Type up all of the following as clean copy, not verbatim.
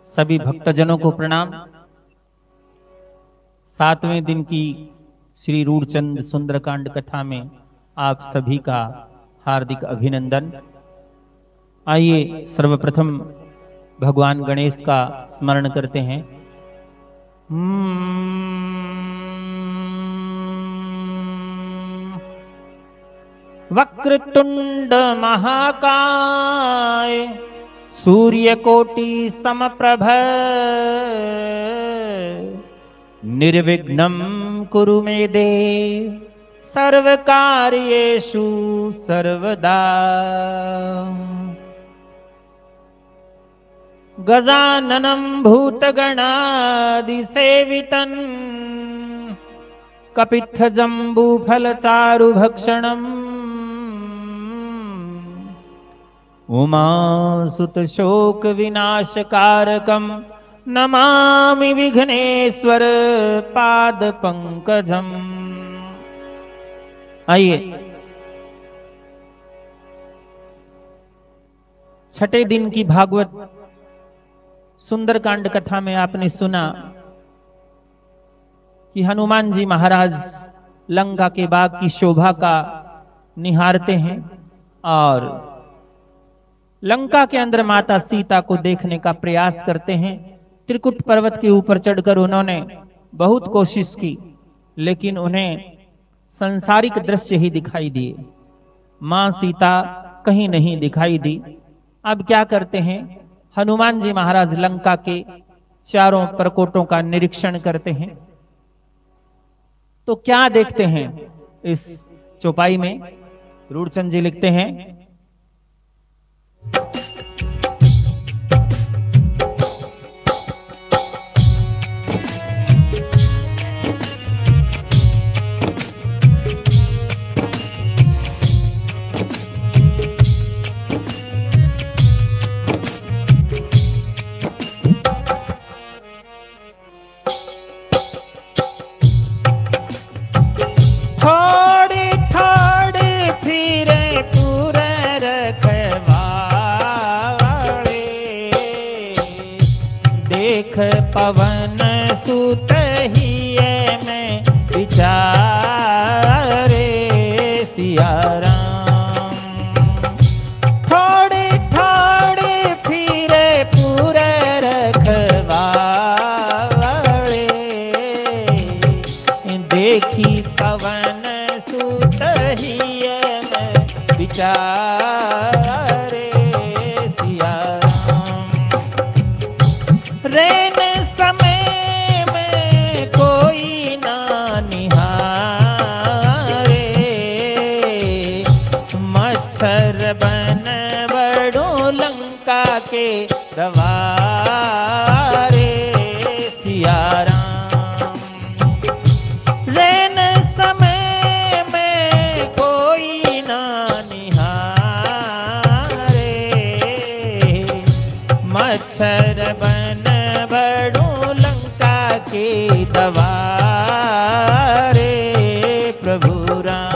सभी भक्तजनों को प्रणाम। 7वें दिन की श्री रूढ़चंद सुंदरकांड कथा में आप सभी का हार्दिक अभिनंदन। आइए सर्वप्रथम भगवान गणेश का स्मरण करते हैं। वक्रतुंड महाकाय सूर्यकोटि समप्रभ निर्विघ्नं कुरु मे देव सर्वकार्येषु सर्वदा। गजाननं भूतगणादिसेवितं कपित्थजम्बूफलचारुभक्षणम् उमासुतशोकविनाशकारकं नमामि विघ्नेश्वर पादपंकजम्। आइए छठे दिन की भागवत सुंदरकांड कथा में आपने सुना कि हनुमान जी महाराज लंका के बाग की शोभा का निहारते हैं और लंका के अंदर माता सीता को देखने का प्रयास करते हैं। त्रिकुट पर्वत के ऊपर चढ़कर उन्होंने बहुत कोशिश की, लेकिन उन्हें सांसारिक दृश्य ही दिखाई दिए, मां सीता कहीं नहीं दिखाई दी। अब क्या करते हैं? हनुमान जी महाराज लंका के चारों परकोटों का निरीक्षण करते हैं। तो क्या देखते हैं? इस चौपाई में रूढ़चंद जी लिखते हैं, पवन सुत हिये में विचारे सिया राम। थोड़े थोड़े फिरे पूरे रखवाड़े, देखी पवन सुत हिये में विचारे सिया राम। रेन समय में कोई ना निहारे, मच्छर बन बड़ो लंका के दवारे सिया राम। रेन समय में कोई ना निहारे, मच्छर बन बड़ो लंका के दवारे प्रभु राम।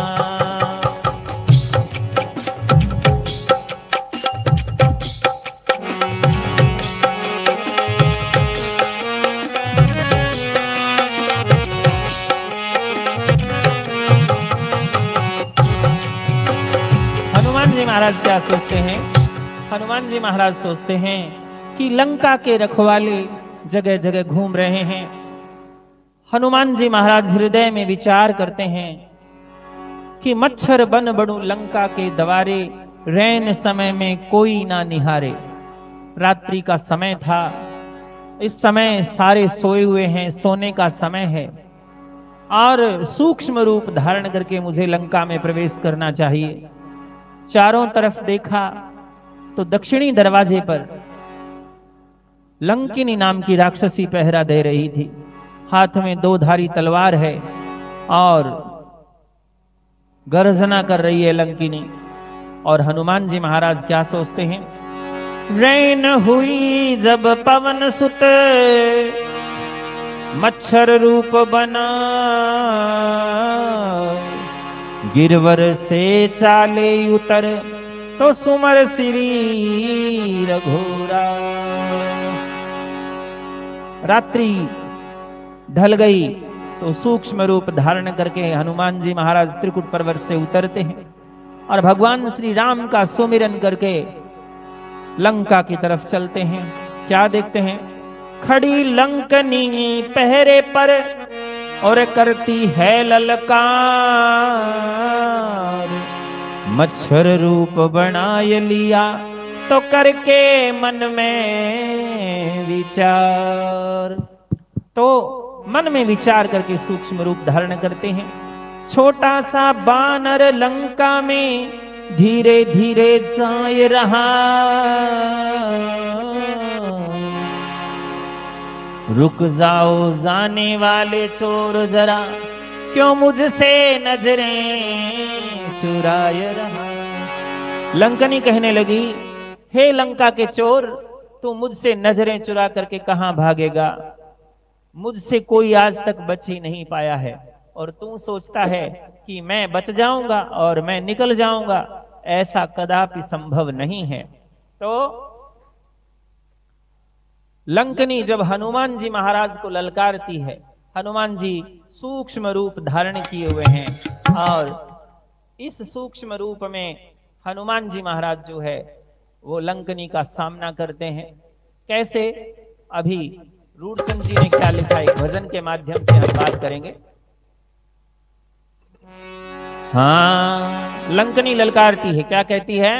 हनुमान जी महाराज क्या सोचते हैं? हनुमान जी महाराज सोचते हैं कि लंका के रखवाले जगह जगह घूम रहे हैं। हनुमान जी महाराज हृदय में विचार करते हैं कि मच्छर बन बड़ू लंका के दवारे, रैन समय में कोई ना निहारे। रात्रि का समय था, इस समय सारे सोए हुए हैं, सोने का समय है और सूक्ष्म रूप धारण करके मुझे लंका में प्रवेश करना चाहिए। चारों तरफ देखा तो दक्षिणी दरवाजे पर लंकिनी नाम की राक्षसी पहरा दे रही थी। हाथ में 2 धारी तलवार है और गर्जना कर रही है लंकिनी। और हनुमान जी महाराज क्या सोचते हैं? रैन हुई जब पवन सुत मच्छर रूप बना, गिरवर से चाले उतर तो सुमर श्री रघुरा। रात्रि ढल गई तो सूक्ष्म रूप धारण करके हनुमान जी महाराज त्रिकुट पर्वत से उतरते हैं और भगवान श्री राम का सुमिरन करके लंका की तरफ चलते हैं। क्या देखते हैं? खड़ी लंकनी पहरे पर और करती है ललकार, मच्छर रूप बनाए लिया तो करके मन में विचार। तो मन में विचार करके सूक्ष्म रूप धारण करते हैं। छोटा सा बानर लंका में धीरे धीरे जाए रहा, रुक जाओ जाने वाले चोर जरा, क्यों मुझसे नजरें चुराए रहा। लंकनी कहने लगी, हे लंका के चोर, तू मुझसे नजरें चुरा करके कहां भागेगा? मुझसे कोई आज तक बच ही नहीं पाया है और तू सोचता है कि मैं बच जाऊंगा और मैं निकल जाऊंगा। ऐसा कदापि संभव नहीं है। तो लंकनी जब हनुमान जी महाराज को ललकारती है, हनुमान जी सूक्ष्म रूप धारण किए हुए हैं और इस सूक्ष्म रूप में हनुमान जी महाराज जो है वो लंकनी का सामना करते हैं। कैसे? अभी रूड़चंद जी ने क्या लिखा, एक भजन के माध्यम से हम बात करेंगे। हाँ, लंकनी ललकारती है, क्या कहती है?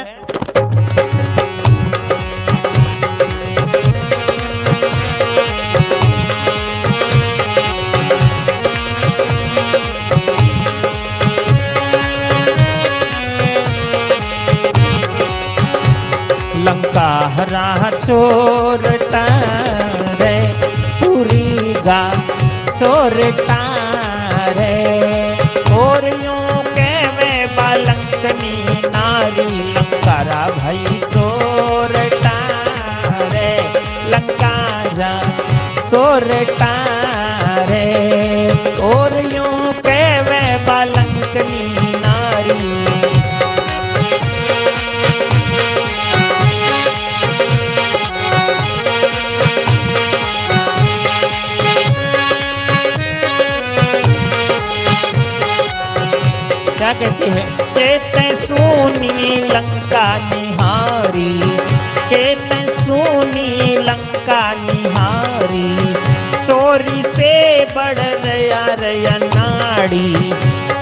लंका हरा चोरटा रे, पूरी गा चोरटा रे, और यूं के में बालंकनी नारी, लंकारा भाई चोरटा रे, लंका जा चोरटा रे, और यूं के में बालंकनी नारी। क्या कहती है? केते सुनी लंका निहारी, केते सुनी लंका निहारी, चोरी से बढ़ रया रया नाड़ी,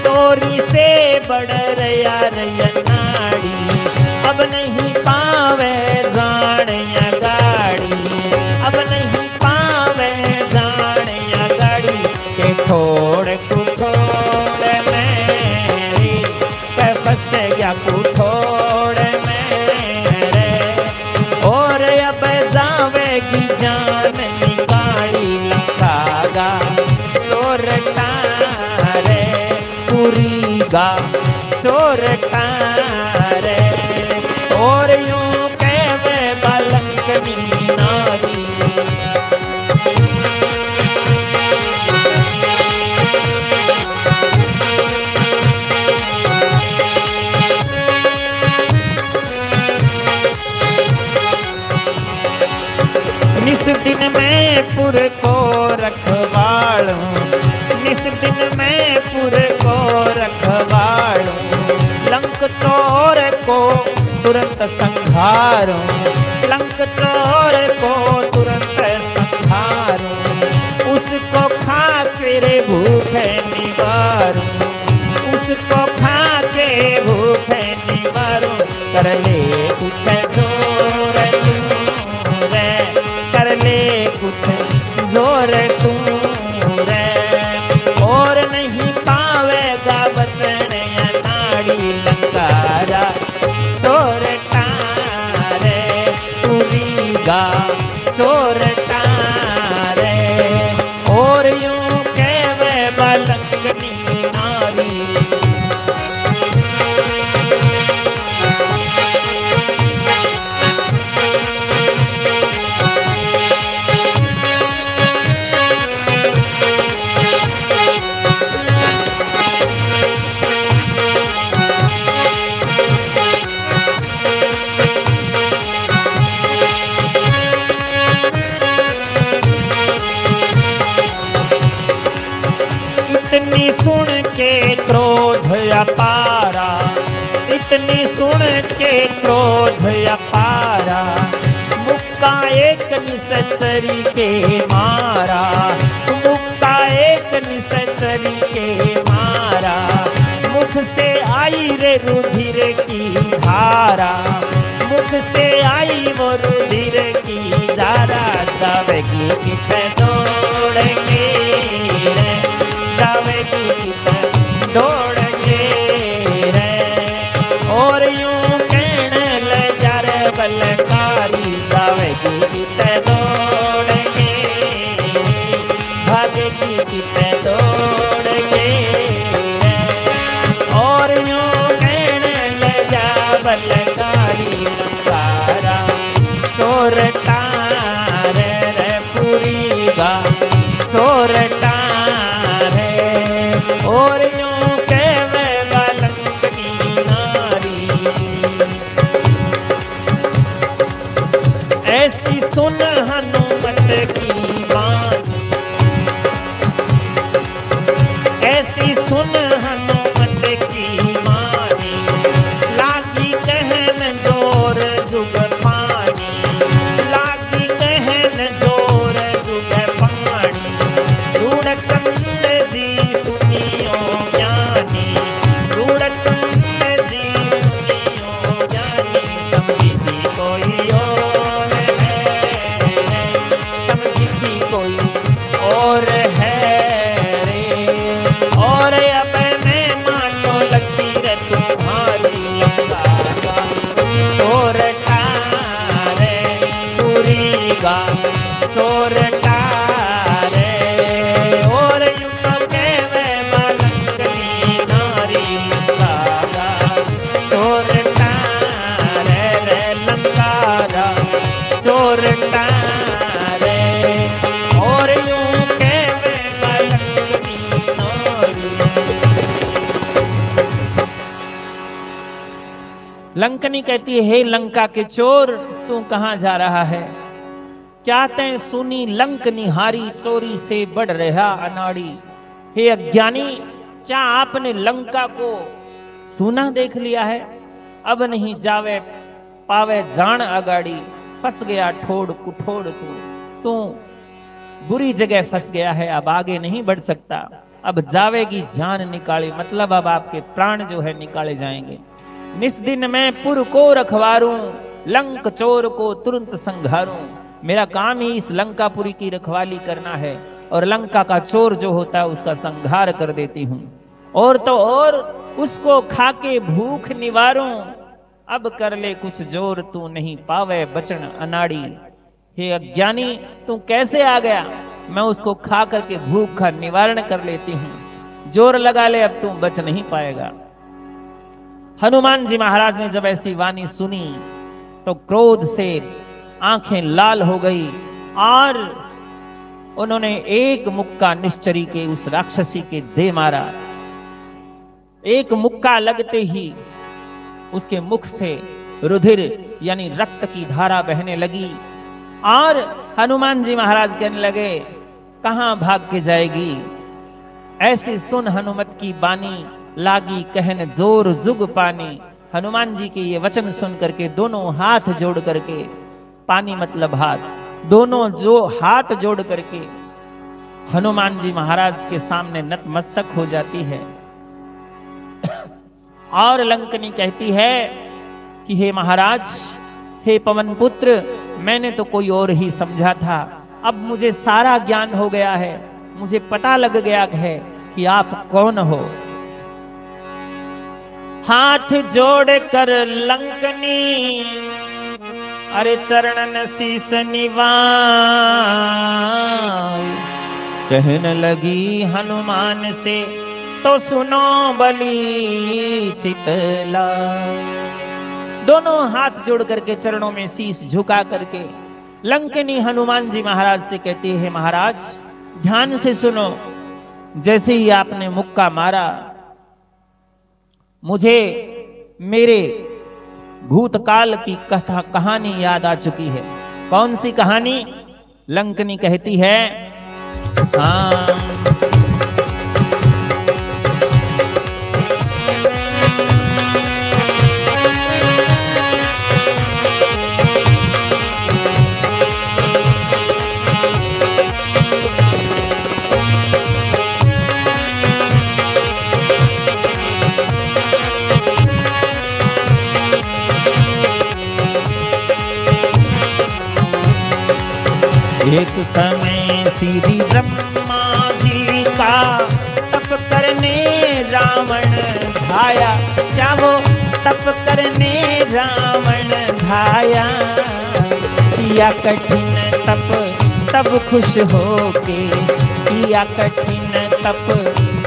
चोरी से बढ़ रया रया नाड़ी, अब नहीं पावे जाने या गाड़ी, अब नहीं पावे जाने या गाड़ी, के थोड़े कुठोड़ मेरे, और अब जावेगी जान निकाली, लंका चोरटा रे, पूरी गा चोरटा रे, और यूं कहवे बालंकनी नारी। निस दिन मैं पुर को रखवालूं, निस दिन मैं पुर को रखवालूं, लंक चोर को तुरंत संहारूं, लंक चोर को तुरंत संहारूं, उसको खा के भूखे निवारूं, उसको खा के भूखे निवारूं, कर ले कुछ जोर रे, कर ले कुछ जोर तू रे, और नहीं पावेगा बचने नाड़ी, लंकारा चोरटा रे, पूरी गा चोरटा रे, और यूं कहवे बालंकनी नारी। अपारा, इतनी सुन के क्रोध अपारा, मुक्का एक निसचरी के मारा, मुक्का एक निसचरी के मारा, मुख से आई रे रुधिर की धारा, मुख से आई वो रुधिर की धारा, जावेगी कितने दौड़ेंगे रे, जावेगी कितने दौड़ेंगे रे, और यूं कहने लगा रे बलकारी, जावेगी कितने दौड़ेंगे, भागेगी कितने दौड़ेंगे रे, और यूं कहने लगा बलकारी, लंकारा चोरटा रे रे पूरीगा चोरटा रे, और यूं कहवे लंकनी नारी, ऐसी सुन हनुमत की बानी, ऐसी सुन हनुमत की मानी, लागी कहन जोर जुग पानी, लागी कहन जोर जुग पानी, रूढ़चंद जी सुनियो ज्ञानी, रूढ़चंद जी सुनियो ज्ञानी, समझी कोई और है, समझी कोई और है रे, और अब मैं मानो लगी रे तुम्हारी लंका, सोरटा रे पूरीगा सोरटा रे, और यूं कहवे लंकनी नारी, लंका सोरटा रे लंकारा सोरटा रे, और यूं कहवे लंकनी नारी। लंकनी कहती है, हे लंका के चोर, तू कहां जा रहा है? क्या तैं सुनी लंक निहारी, चोरी से बढ़ रहा अनाड़ी। हे अज्ञानी, क्या आपने लंका को सुना देख लिया है? अब नहीं जावे पावे जान अगाड़ी, फंस गया ठोड़ कुठोड़ तू बुरी जगह फंस गया है, अब आगे नहीं बढ़ सकता, अब जावेगी जान निकाली, मतलब अब आपके प्राण जो है निकाले जाएंगे। निस दिन मैं पुर को रखवारूं, लंक चोर को तुरंत संघारूं। मेरा काम ही इस लंकापुरी की रखवाली करना है, और लंका का चोर जो होता है उसका संहार कर देती हूं, और तो और उसको खाके भूख निवारूं। अब कर ले कुछ जोर, तू नहीं पावे बचन अनाड़ी। हे अज्ञानी, तू कैसे आ गया? मैं उसको खा करके भूख का निवारण कर लेती हूं, जोर लगा ले, अब तू बच नहीं पाएगा। हनुमान जी महाराज ने जब ऐसी वाणी सुनी तो क्रोध से आंखें लाल हो गई, और उन्होंने एक मुक्का निश्चरी के उस राक्षसी के दे मारा। एक मुक्का लगते ही उसके मुख से रुधिर यानी रक्त की धारा बहने लगी, और हनुमान जी महाराज कहने लगे, कहां भाग के जाएगी? ऐसी सुन हनुमत की बानी, लागी कहन जोर जुग पानी। हनुमान जी के ये वचन सुन करके दोनों हाथ जोड़ करके, पानी मतलब हाथ, दोनों जो हाथ जोड़ करके हनुमान जी महाराज के सामने नतमस्तक हो जाती है। और लंकनी कहती है कि हे महाराज, हे पवन पुत्र, मैंने तो कोई और ही समझा था, अब मुझे सारा ज्ञान हो गया है, मुझे पता लग गया है कि आप कौन हो। हाथ जोड़ कर लंकनी अरे चरणन शीस निवाए, कहने लगी हनुमान से तो सुनो बलि चितला। दोनों हाथ जोड़ करके चरणों में शीश झुका करके लंकनी हनुमान जी महाराज से कहती है, महाराज ध्यान से सुनो, जैसे ही आपने मुक्का मारा मुझे मेरे भूतकाल की कथा कहानी याद आ चुकी है। कौन सी कहानी? लंकनी कहती है, हाँ एक समय श्री ब्रह्मा जी का तप करने रावण धाया। क्या वो तप करने रावण धाया। किया कठिन तप तब खुश होके, किया कठिन तप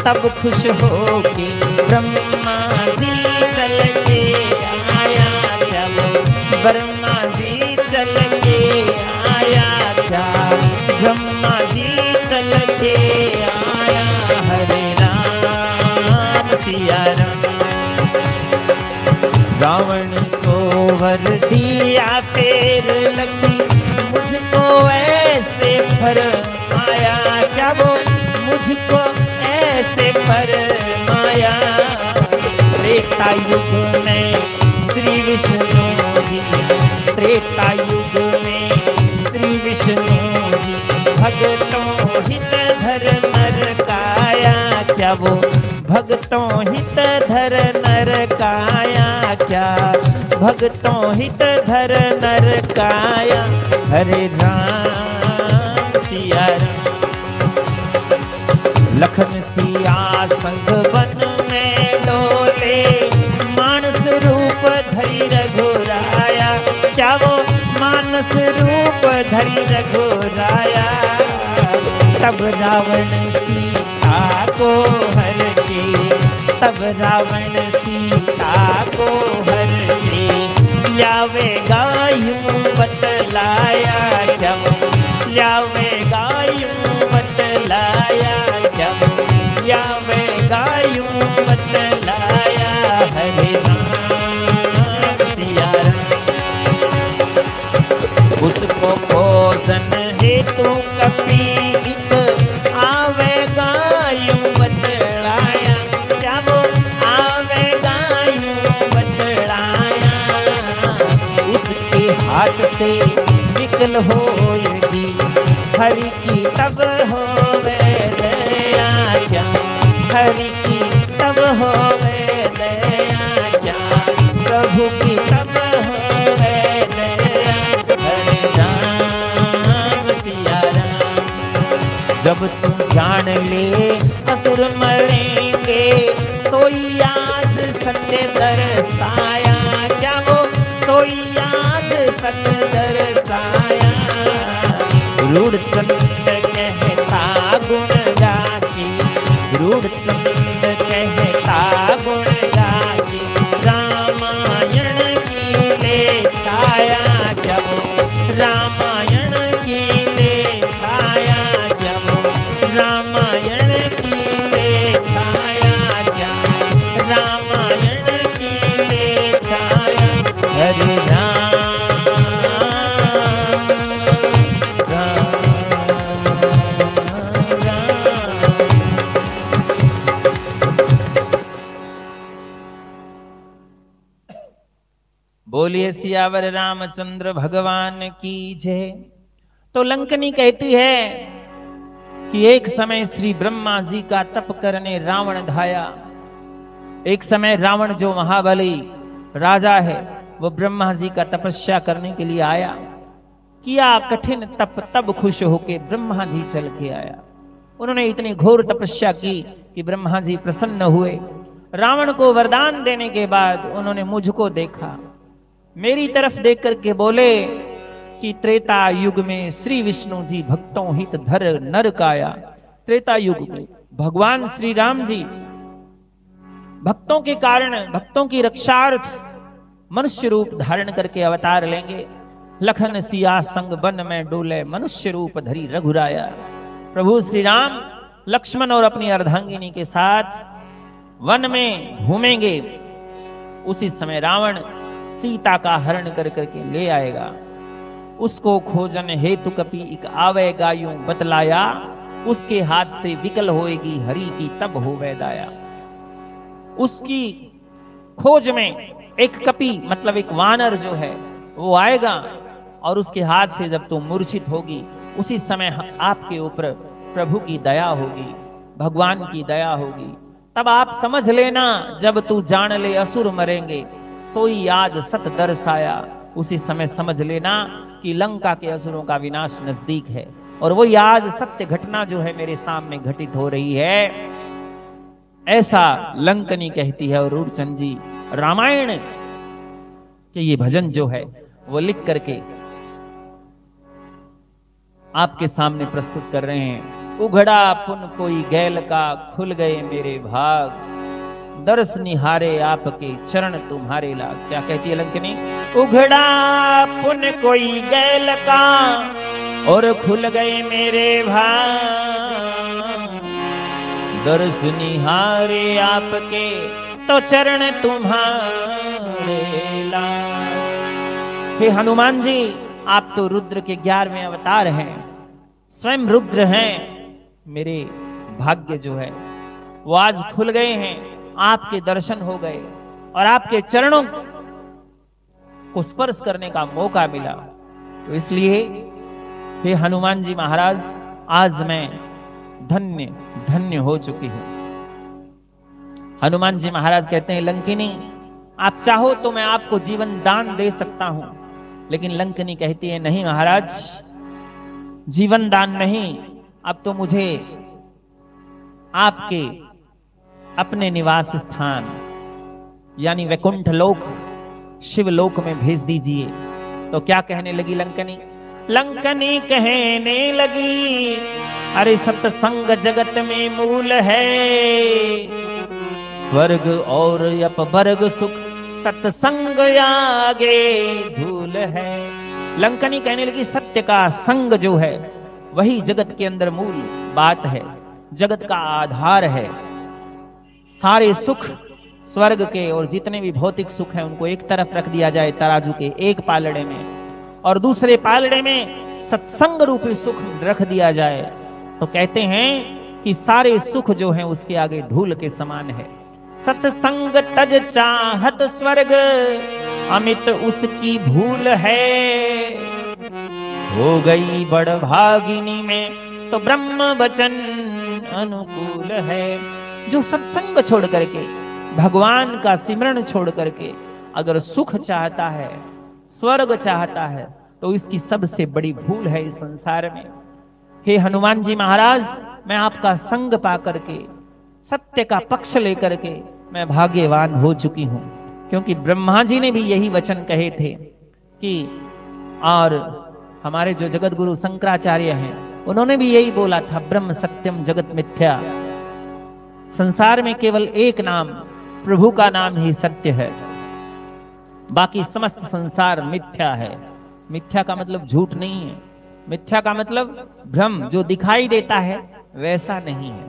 तब खुश होके ब्रह्मा जी चल के आया। क्या वो ब्रह्मा जी चल के आया। क्या ब्रह्मा जी चल के आया। हरे राम सिया राम। रावण को वर दिया फेर लगी, मुझको ऐसे फरमाया। क्या वो मुझको ऐसे फरमाया। त्रेता युग में श्री विष्णु जी, त्रेता युग में श्री विष्णु जी भगतों हित धर नर काया। क्या वो भगतों हित धर नर काया। क्या भगतों हित धर नर काया। हरे राम सिया राम। लखन सिया संग वन में डोले, मानस रूप धरि रघुराया। क्या वो मानस रूप धरि रघुराया। तब रावण सीता को हर के, तब रावण सीता को हर के लावेगा यूं बतलाया। क्या लावेगा यूं बतलाया। क्या लावेगा यूं बतलाया। हरे राम सिया राम। उसको भोजन हेतु कपीत आवेगा यूं बतलाया। क्या वो आवेगा यूं बतलाया। उसके हाथ से निकल होगी हरि की तब होवे दया। क्या हरि की तब होवे दया। क्या प्रभु की तब होवे दया। हरे राम सिया राम। जब तुम जान ले असुर मरेंगे, सोई आज सत्य दर्शाया। क्या वो सोई आज सत्य दर्शाया। रूढ़ चंद कहता गुण गाके, रूढ़ चंद कहता गुण गाके रामायण की ले छाया। क्या वो रामायण की ले छाया। क्या वो रामायण की ले छाया। क्या रामायण की ले छाया। हरे राम बोलिए सियावर रामचंद्र भगवान की जय। तो लंकनी कहती है कि एक समय श्री ब्रह्मा जी का तप करने रावण धाया। एक समय रावण जो महाबली राजा है वो ब्रह्मा जी का तपस्या करने के लिए आया। किया कठिन तप तब खुश होके ब्रह्मा जी चल के आया। उन्होंने इतनी घोर तपस्या की कि ब्रह्मा जी प्रसन्न हुए। रावण को वरदान देने के बाद उन्होंने मुझको देखा, मेरी तरफ देख करके बोले कि त्रेता युग में श्री विष्णु जी भक्तों हित धर नर काया। त्रेता युग में भगवान श्री राम जी भक्तों के कारण, भक्तों की रक्षार्थ मनुष्य रूप धारण करके अवतार लेंगे। लखन सिया संग वन में डोले, मनुष्य रूप धरी रघुराया। प्रभु श्री राम लक्ष्मण और अपनी अर्धांगिनी के साथ वन में घूमेंगे। उसी समय रावण सीता का हरण कर करके ले आएगा। उसको खोजन हेतु कपि एक आवेगा यूं बतलाया। उसके हाथ से विकल होएगी हरि की तब होवे दाया। उसकी खोज में एक कपि मतलब एक वानर जो है वो आएगा और उसके हाथ से जब तुम मूर्छित होगी उसी समय आपके ऊपर प्रभु की दया होगी, भगवान की दया होगी। तब आप समझ लेना जब तू जान ले असुर मरेंगे, सोई आज सत दर्शाया। उसी समय समझ लेना कि लंका के असुरों का विनाश नजदीक है, और वही आज सत्य घटना जो है मेरे सामने घटित हो रही है, ऐसा लंकनी कहती है। और रूपचंद जी रामायण के ये भजन जो है वो लिख करके आपके सामने प्रस्तुत कर रहे हैं। उघड़ा पुन कोई गैल का, खुल गए मेरे भाग, दर्श निहारे आपके चरण तुम्हारे लाग। क्या कहती है लंकनी? उघड़ा पुन कोई गैल का और खुल गए मेरे भाग, दर्श निहारे आपके तो चरण तुम्हारे लाग। हे हनुमान जी, आप तो रुद्र के 11वें अवतार हैं, स्वयं रुद्र हैं। मेरे भाग्य जो है वो आज खुल गए हैं, आपके दर्शन हो गए और आपके चरणों को स्पर्श करने का मौका मिला। तो इसलिए हे हनुमान जी महाराज, आज मैं धन्य धन्य हो चुकी हूं। हनुमान जी महाराज कहते हैं, लंकिनी आप चाहो तो मैं आपको जीवन दान दे सकता हूं। लेकिन लंकिनी कहती है, नहीं महाराज, जीवन दान नहीं, अब तो मुझे आपके अपने निवास स्थान यानी वैकुंठ लोक, शिवलोक में भेज दीजिए। तो क्या कहने लगी लंकनी? लंकनी कहने लगी, अरे सत्संग जगत में मूल है, स्वर्ग और अपवर्ग सुख सत्संग आगे धूल है। लंकनी कहने लगी, सत्य का संग जो है वही जगत के अंदर मूल बात है, जगत का आधार है। सारे सुख स्वर्ग के और जितने भी भौतिक सुख हैं उनको एक तरफ रख दिया जाए तराजू के एक पालड़े में, और दूसरे पालड़े में सत्संग रूपी सुख रख दिया जाए, तो कहते हैं कि सारे सुख जो हैं उसके आगे धूल के समान है। सत्संग तज चाहत स्वर्ग, अमित उसकी भूल है, हो गई बड़ भागिनी में तो ब्रह्म वचन अनुकूल है। जो सत्संग छोड़ करके, भगवान का सिमरण छोड़ करके अगर सुख चाहता है, स्वर्ग चाहता है, तो इसकी सबसे बड़ी भूल है इस संसार में। हे हनुमान जी महाराज, मैं आपका संग पा करके, सत्य का पक्ष लेकर के मैं भाग्यवान हो चुकी हूं। क्योंकि ब्रह्मा जी ने भी यही वचन कहे थे कि, और हमारे जो जगत गुरु शंकराचार्य हैं उन्होंने भी यही बोला था, ब्रह्म सत्यम जगत मिथ्या। संसार में केवल एक नाम, प्रभु का नाम ही सत्य है, बाकी समस्त संसार मिथ्या है। मिथ्या का मतलब झूठ नहीं है, मिथ्या का मतलब भ्रम, जो दिखाई देता है वैसा नहीं है,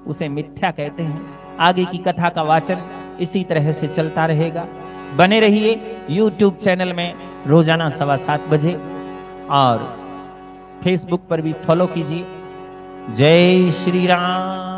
उसे मिथ्या कहते हैं। आगे की कथा का वाचन इसी तरह से चलता रहेगा। बने रहिए YouTube चैनल में रोजाना 7:15 बजे, और फेसबुक पर भी फॉलो कीजिए। जय श्री राम।